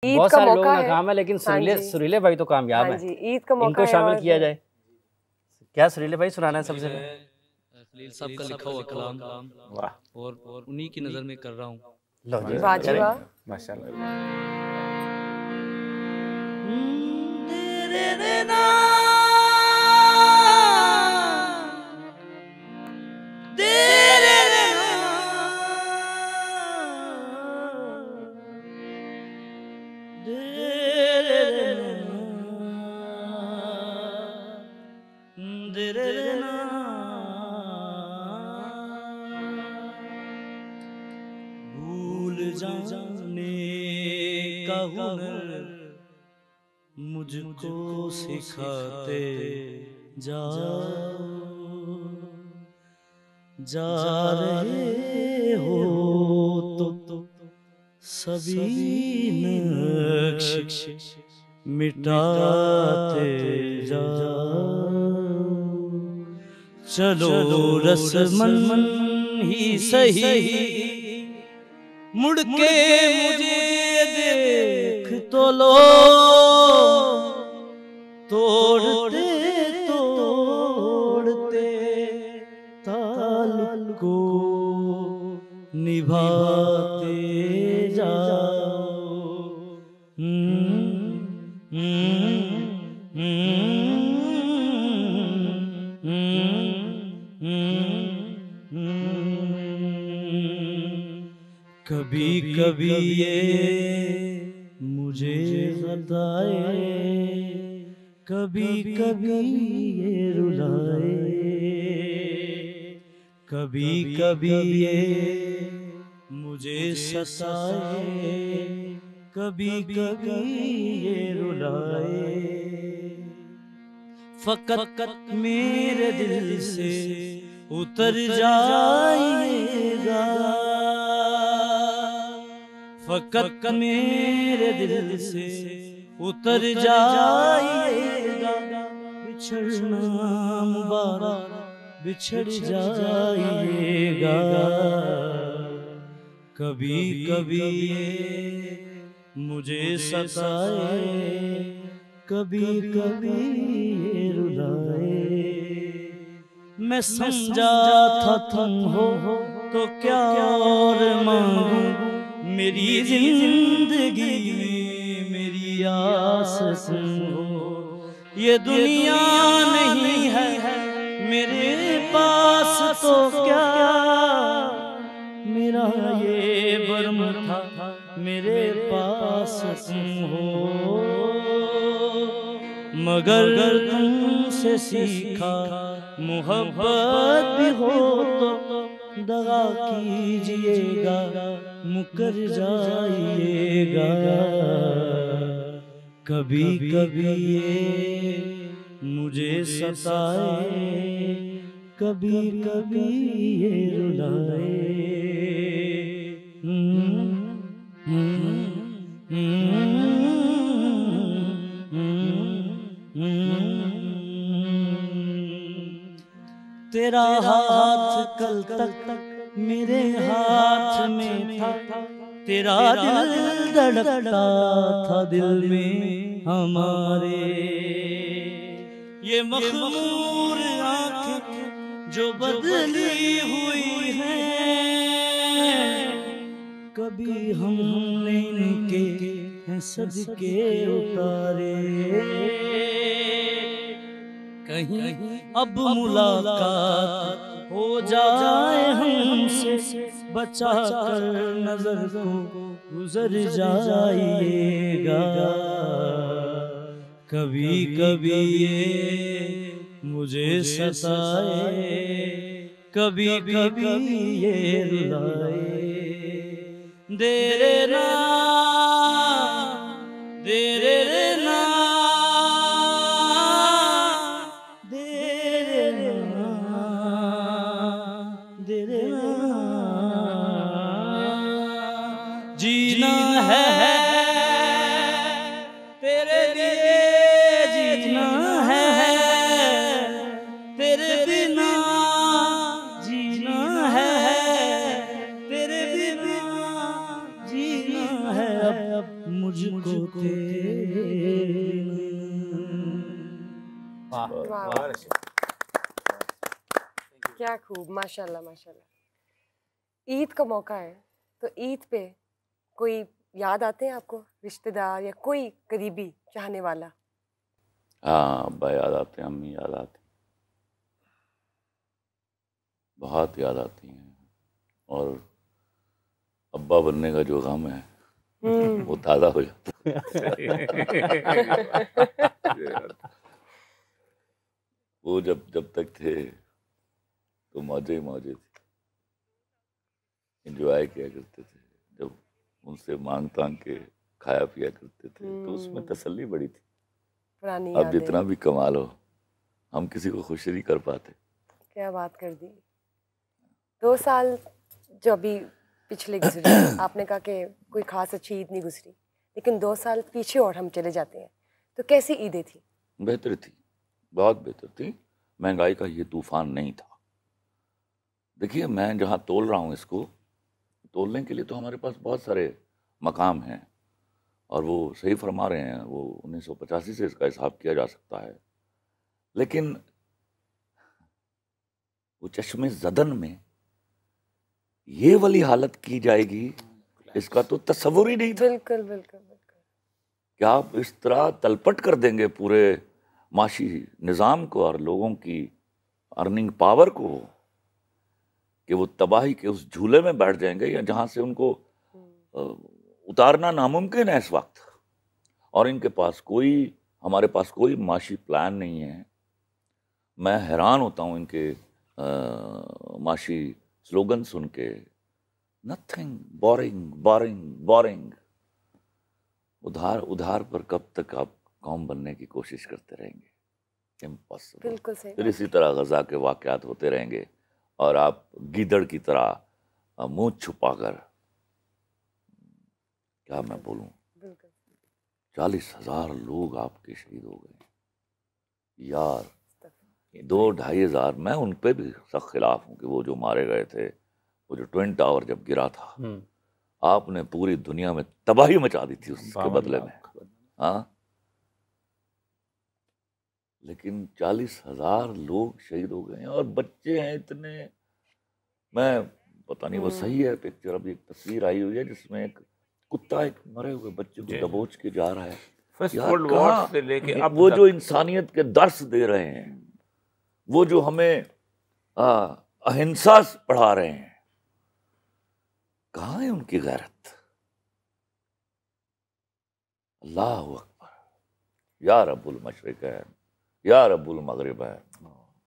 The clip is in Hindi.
ईद बहुत का सारे लोगों मौका का है। काम है, लेकिन हाँ सुरीले भाई तो कामयाब हाँ हैं। जी, ईद का मौका इनको है शामिल और किया जाए। क्या सुरीले भाई सुनाना है सबसे पहले? खलील साहब का लिखा हुआ कलाम, वाह, और उन्हीं की नज़र में कर रहा हूँ। लो जी, वाह जी वाह। माशाल्लाह। भूल जाने का हुनर मुझको सिखाते जाओ, जा रहे हो तो सभी नक्श मिटाते जाओ। चलो रस्मन ही सही मुड़ के मुझे देख तो लो, तोड़ते तोड़ते ताल्लुक को निभाते जाओ। कभी कभी ये मुझे सताए, कभी कभी ये रुलाए, कभी कभी ये मुझे सताए, कभी कभी ये रुलाए। फकत मेरे दिल से उतर जाइएगा, फकत मेरे दिल से उतर जाइएगा। बिछड़ना मुबारक बिछड़ जाइएगा। कभी कभी ये मुझे सताए, कभी कभी ये रुलाए। मैं समझा था तुम हो तो क्या और मांगू, मेरी जिंदगी में मेरी आस तुम हो। ये दुनिया नहीं है मेरे पास तो क्या, मेरा ये बरम था मेरे पास तुम हो। मगर तुमसे सीखा मोहब्बत भी हो तो दगा कीजिएगा, मुकर जाइएगा। कभी कभी ये मुझे सताए, कभी कभी ये रुलाए। तेरा हाथ कल तक मेरे हाथ में था, तेरा दिल धड़कता था दिल में हमारे। ये मखमूर आँखें जो बदली हुई हैं, कभी हमने इनके हैं सदके उतारे। कहीं अब मुलाकात हो जाए हमसे, बचा कर नजर को गुजर जाइएगा। कभी कभी ये मुझे सताए, कभी कभी ये रुलाए। देरे ना देरे ना जीना है तेरे लिए, जीना है तेरे बिना, जीना है तेरे बिना, जीना है अब तेरे वाह वाह वाह क्या खूब, माशाल्लाह माशाल्लाह। ईद का मौका है तो ईद पे कोई याद आते हैं आपको, रिश्तेदार या कोई करीबी चाहने वाला? हाँ, अब्बा याद आते हैं, अम्मी याद आती, बहुत याद आती हैं। और अब्बा बनने का जो गम है वो ताज़ा हो जाता है। वो जब जब तक थे तो मौजे ही मौजे थे, एंजॉय किया करते थे। जब उनसे मांग तांग के खाया पिया करते थे तो उसमें तसल्ली बड़ी थी। पुरानी अब यादें। जितना भी कमा लो, हम किसी को खुश नहीं कर पाते। क्या बात कर दी। 2 साल जो अभी पिछले गुजरे, आपने कहा कि कोई खास अच्छी ईद नहीं गुजरी, लेकिन 2 साल पीछे और हम चले जाते हैं तो कैसी ईदें थी? बेहतर थी, बहुत बेहतर थी। महंगाई का ये तूफान नहीं था। देखिए, मैं जहाँ तोल रहा हूँ इसको, तोलने के लिए तो हमारे पास बहुत सारे मकाम हैं और वो सही फरमा रहे हैं। वो 1985 से इसका हिसाब किया जा सकता है, लेकिन वो चश्मे ज़दन में ये वाली हालत की जाएगी, इसका तो तस्वुर ही नहीं था। बिल्कुल बिल्कुल बिल्कुल। क्या आप इस तरह तलपट कर देंगे पूरे माशी निज़ाम को और लोगों की अर्निंग पावर को कि वो तबाही के उस झूले में बैठ जाएंगे या जहाँ से उनको उतारना नामुमकिन है इस वक्त। और इनके पास कोई, हमारे पास कोई माशी प्लान नहीं है। मैं हैरान होता हूँ इनके माशी स्लोगन सुन के। Nothing, boring boring boring. उधार उधार पर कब तक आप कौम बनने की कोशिश करते रहेंगे? इम्पॉसिबल। बिल्कुल सही। फिर इसी तरह गजा के वाक़यात होते रहेंगे और आप गीदड़ की तरह मुंह छुपाकर, क्या मैं बोलूं, बिल्कुल 40,000 लोग आपके शहीद हो गए यार। 2-2.5 हज़ार, मैं उन पे भी सख्त खिलाफ हूँ कि वो जो मारे गए थे, वो जो ट्विन टावर जब गिरा था, आपने पूरी दुनिया में तबाही मचा दी थी उसके बदले में। हाँ, लेकिन 40,000 लोग शहीद हो गए हैं और बच्चे हैं इतने। मैं पता नहीं वो सही है पिक्चर, अभी एक तस्वीर आई हुई है जिसमें एक कुत्ता एक मरे हुए बच्चे को दबोच के जा रहा है। फर्स्ट यार, वर्ल्ड वॉर से लेके अब वो तक जो इंसानियत के दर्स दे रहे हैं, वो जो हमें अहिंसा पढ़ा रहे हैं, कहाँ है उनकी गैरत? अल्लाह अकबर। या रब्बुल मशरिकैन, या रब्बुल मगरिबैन,